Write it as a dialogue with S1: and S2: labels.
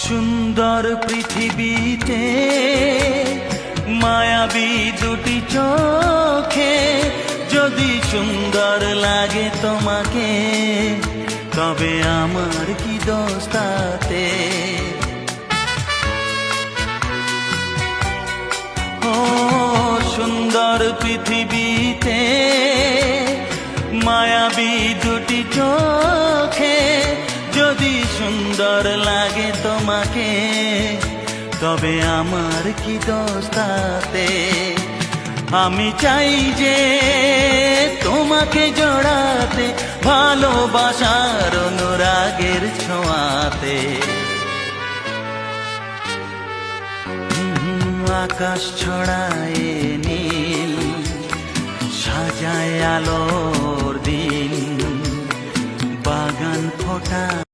S1: সুন্দর পৃথিবীতে মায়াবী দুটি চোখে যদি সুন্দর লাগে তোমাকে, তবে আমার কি দোষ তাতে? ও সুন্দর পৃথিবীতে মায়াবী দুটি চোখে যদি সুন্দর লাগে তোমাকে, তবে আমার কি দোষ তাতে? আমি চাই যে তোমাকে জড়াতে, ভালোবাসার অনুরাগের ছোঁয়াতে। আকাশ ছড়ায় নীল, সাজায় আলোর দিন, বাগান ফোটা